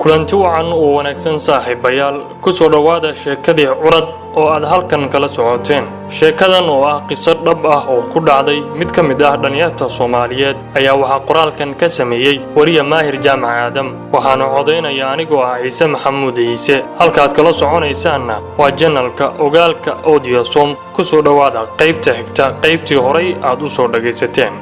kulanti wacan oo wanaagsan saaxiibayaal ku soo dhawaada sheekadii curad oo aad halkan kala socoteen. sheekadan oo ah qiso dhab ah oo ku dhacday mid ka mid ah dhalinyarada Soomaaliyeed ayaa waxa qoraalkan ka sameeyay wariye Maahir Jaamac Aadam, waxaana codeynaya anigoo ah Ciise Maxamuud Ciise. halkaad kala soconaysaana waa channelka Ogaalka Audio Som. ku soo dhawaada qaybta xigta qaybtii horay aad u soo dhageysateen.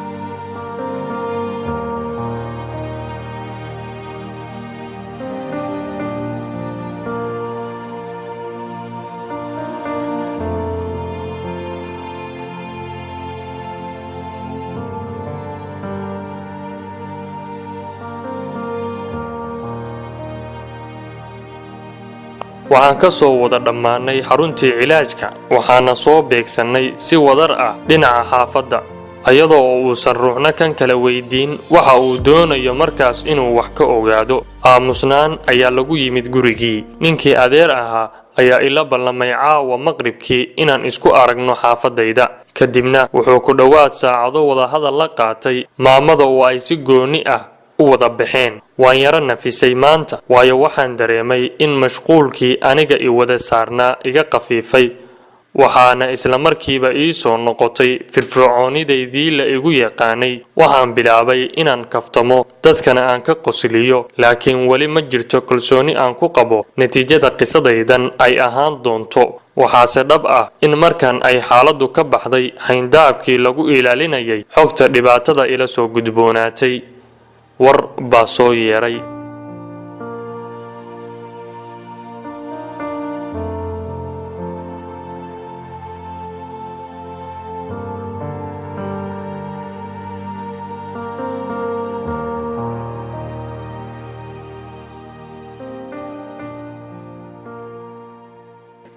waxaan ka soo wada dhammaanay xaruntii cilaajka, waxaana soo beegsanay si wadar ah dhinaca xaafadda, ayadoo uusan ruuxna kan kala weydiin waxa uu doonayo markaas inuu wax ka ogaado. aamusnaan ayaa lagu yimid gurigii. ninkii adeer ahaa ayaa ila ballamay caawa maqribkii inaan isku aragno xaafadayda. kadibna wuxuu ku dhowaad saacado wada hadal la qaatay maamada oo ay si gooni ah u wada baxeen. waan yara nafisay maanta, waayo waxaan dareemay in mashquulkii aniga i wada saarnaa iga qafiifay, waxaana isla markiiba ii soo noqotay firfircoonidaydii la igu yaqaanay. waxaan bilaabay inaan kaftamo, dadkana aan ka qosliyo, laakiin weli ma jirto kalsooni aan ku qabo natiijada qisadaydan ay ahaan doonto. waxaase dhab ah in markan ay xaaladdu ka baxday hayndaabkii lagu ilaalinayay xogta dhibaatada ila soo gudboonaatay, war baa soo yeeray.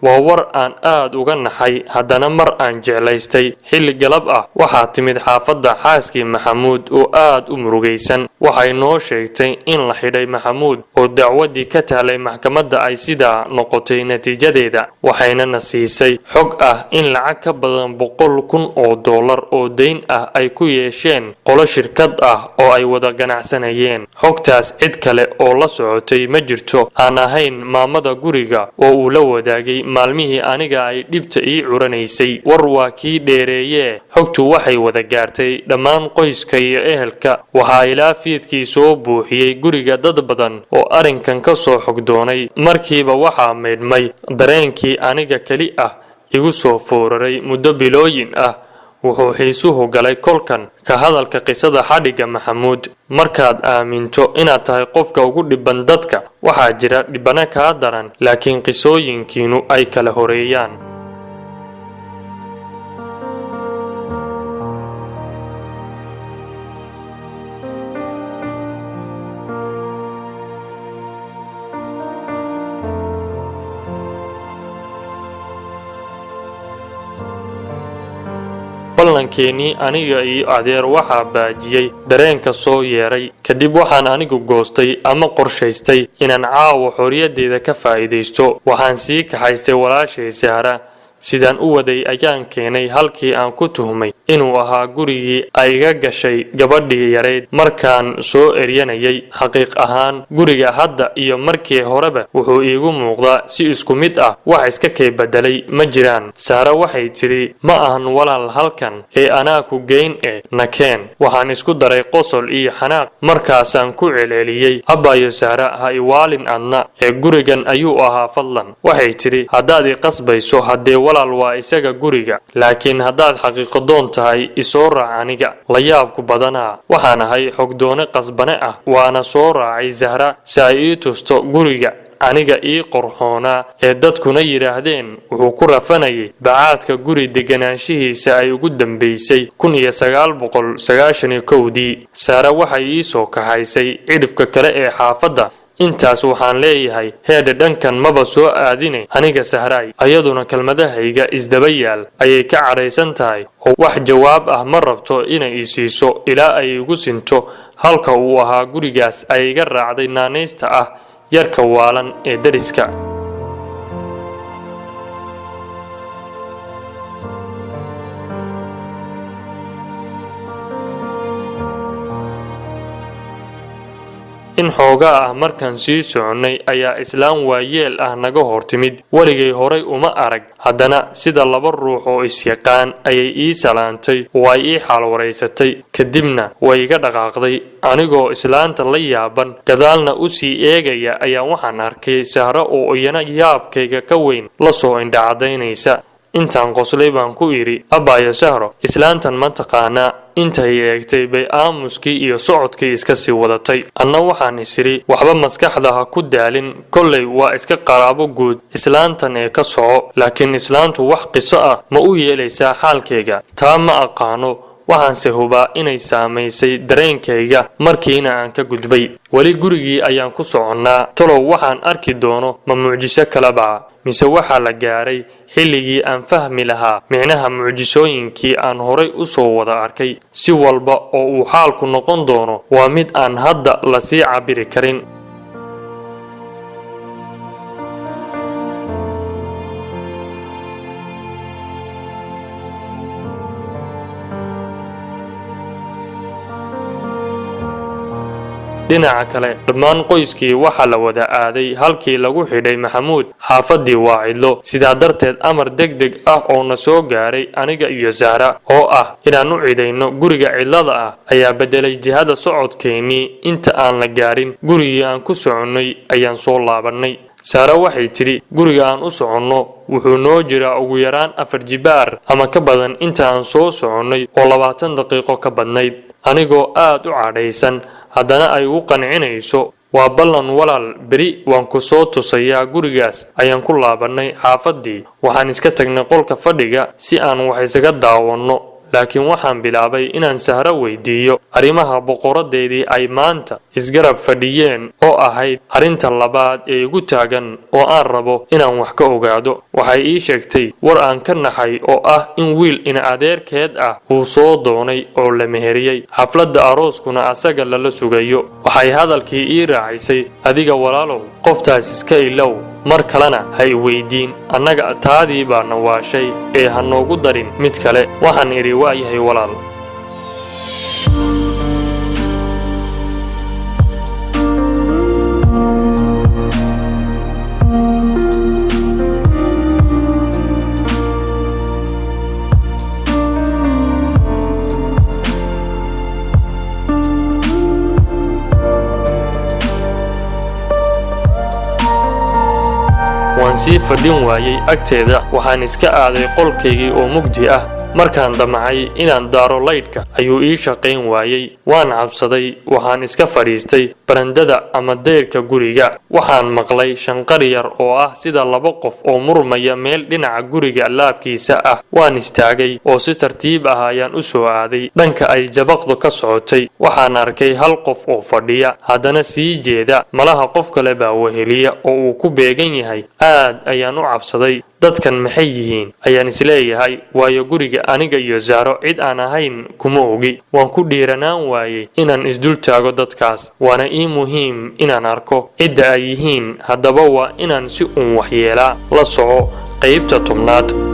waa war aan aad uga naxay, haddana mar aan jeclaystay. xilli galab ah waxaa timid xaafadda xaaskii Maxamuud oo aad u murugaysan. waxay noo sheegtay in la xidhay Maxamuud oo dacwadii ka tahlay maxkamadda ay sidaa noqotay natiijadeeda. waxayna na siisay xog ah in lacag ka badan 100,000 oo dollar oo dayn ah ay ku yeesheen qolo shirkad ah oo ay wada ganacsanayeen. xogtaas cid kale oo la socotay ma jirto aan ahayn maamada guriga oo uu la wadaagay maalmihii aniga ay dhibta ii curanaysay. war waa kii dheereeyee xogtu waxay wada gaartay dhammaan qoyska iyo ehelka. waxaa ilaa fiidkii soo buuxiyey guriga dad badan oo arrinkan ka soo xog doonay. markiiba waxaa meydhmay dareenkii aniga keli ah igu soo fooraray muddo bilooyin ah. wuxuu xiisuhu galay kolkan ka hadalka qisada xadhigga Maxamuud. markaad aaminto inaad tahay qofka ugu dhibban dadka, waxaa jira dhibana kaa daran, laakiin qisooyinkiinu ay kala horeeyaan. ballankeenii aniga iyo adeer waxaa baajiyay dareenka soo yeeray. kadib waxaan anigu goostay ama qorshaystay inaan caawa xorriyadeeda ka faa'iidaysto. waxaan sii kaxaystay walaashay Sahra. sidaan u waday ayaan keenay halkii aan ku tuhmay inuu ahaa gurigii ay iga gashay gabadhii yareed markaan soo eryanayay. xaqiiq ahaan guriga hadda iyo markii horeba wuxuu iigu muuqdaa si isku mid ah. wax iska kay bedelay ma jiraan. Sahra waxay tiri, ma ahan walaal halkan ee anaa ku geyn nakeen. waxaan isku daray qosol iyo xanaaq, markaasaan ku celceliyey, abaayo Sahra ha iwaalin adna ee gurigan ayuu ahaa fadlan. waxay tiri, haddaad i qasbayso haddee walaal waa isaga guriga, laakiin haddaad xaqiiqo doon tahay isoo raac aniga. la yaabku badanaa waxaan ahay xogdoone qasbane ah, waana soo raacay Sahra si ay ii tusto guriga aniga ii qorxoonaa ee dadkuna yidhaahdeen wuxuu ku rafanayay bacaadka guri deganaanshihiisa ay ugu dambaysay 1991dii. Sahra waxay ii soo kaxaysay cidhifka kale ee xaafadda. intaas waxaan leeyahay heedhe dhankan maba soo aadine aniga Sahraay. ayaduna kelmadahayga isdaba yaal ayay ka cadhaysan tahay oo wax jawaab ah ma rabto inay i siiso ilaa ay igu sinto halka uu ahaa gurigaas ay iga raacday naanaysta ah yarka waalan ee dariska. in xoogaa ah markaan sii soconnay ayaa islaan waayeel ah naga hortimid weligay horay uma arag haddana sida laba ruux oo isyaqaan ayay ii salaantay oo ay ii xaalwaraysatay kadibna way iga dhaqaaqday anigoo islaanta la yaaban gadaalna u sii eegaya ayaa waxaan arkay Sahra oo iyana yaabkayga ka weyn la soo indhacadaynaysa intaan qoslay baan ku iri abaayo Sahro islaantan ma taqaanaa intay eegtay bay aamuskii iyo socodkii iska sii wadatay anna waxaan isiri waxba maskaxda ha ku daalin kolley waa iska qaraabo guud islaantan ee ka soco laakiin islaantu wax qiso ah ma u yeelaysaa xaalkayga taa ma aqaano waxaanse hubaa inay saamaysay dareenkayga markiina aan ka gudbay weli gurigii ayaan ku soconnaa talow waxaan arki doono ma mucjiso kaleba mise waxaa la gaaray xilligii aan fahmi lahaa micnaha mucjisooyinkii aan horay u soo wada arkay si walba oo uu xaalku noqon doono waa mid aan hadda la sii cabiri karin dhinaca kale dhammaan qoyskii waxa la wada aaday halkii lagu xidhay Maxamuud xaafadii waa cidlo sidaa darteed amar degdeg ah oo na soo gaaray aniga iyo Sahra oo ah inaan u cidayno guriga cidlada ah ayaa bedelay jihada socodkeennii inta aan la gaarin gurigii aan ku soconnay ayaan soo laabanay Sahra waxay tiri guriga aan u soconno wuxuu noo jiraa ugu yaraan 4 jibaar ama ka badan inta aan soo soconnay oo 20 daqiiqo ka badnayd anigoo aad u cadhaysan haddana ay u qancinayso waa ballan walaal beri waan ku soo tusayaa gurigaas ayaan ku laabanay xaafadii waxaan iska tagnay qolka fadhiga si aan wax isaga daawanno laakiin waxaan bilaabay inaan Sahra weydiiyo arrimaha boqoradeedii ay maanta isgarab fadhiyeen oo ahayd arrinta labaad ee igu taagan oo aan rabo inaan wax ka ogaado waxay ii sheegtay war aan ka naxay oo ah in wiil ina adeerkeed ah uu soo doonay oo la meheriyay xafladda arooskuna asaga lala sugayo waxay hadalkii ii raacisay adiga walaalow qoftaas iska ilow mar kalena ha i weydiin annaga taadii baa nawaashay ee ha noogu darin mid kale waxaan idhi waayahay walaal waan sii fadhin waayay agteeda waxaan iska aaday qolkaygii oo mugdi ah markaan damacay inaan daaro laydhka ayuu ii shaqayn waayay waan cabsaday waxaan iska fadhiistay barandada ama dayrka guriga waxaan maqlay shanqar yar oo ah sida laba qof oo murmaya meel dhinaca guriga laabkiisa ah waan istaagay oo si tartiib ah ayaan u soo aaday dhanka ay jabaqdu ka socotay waxaan arkay hal qof oo fadhiya haddana sii jeeda malaha qof kale baa weheliya oo uu ku beegan yahay aad ayaan u cabsaday dadkan maxay yihiin ayaan isleeyahay waayo guriga aniga iyo Sahro cid aan ahayn kuma ogi waan ku dhiiranaan waayay inaan isdul taago dadkaas waana ii muhiim inaan arko cidda ay yihiin haddaba waa inaan si uun waxyeelaa la soco qaybta 10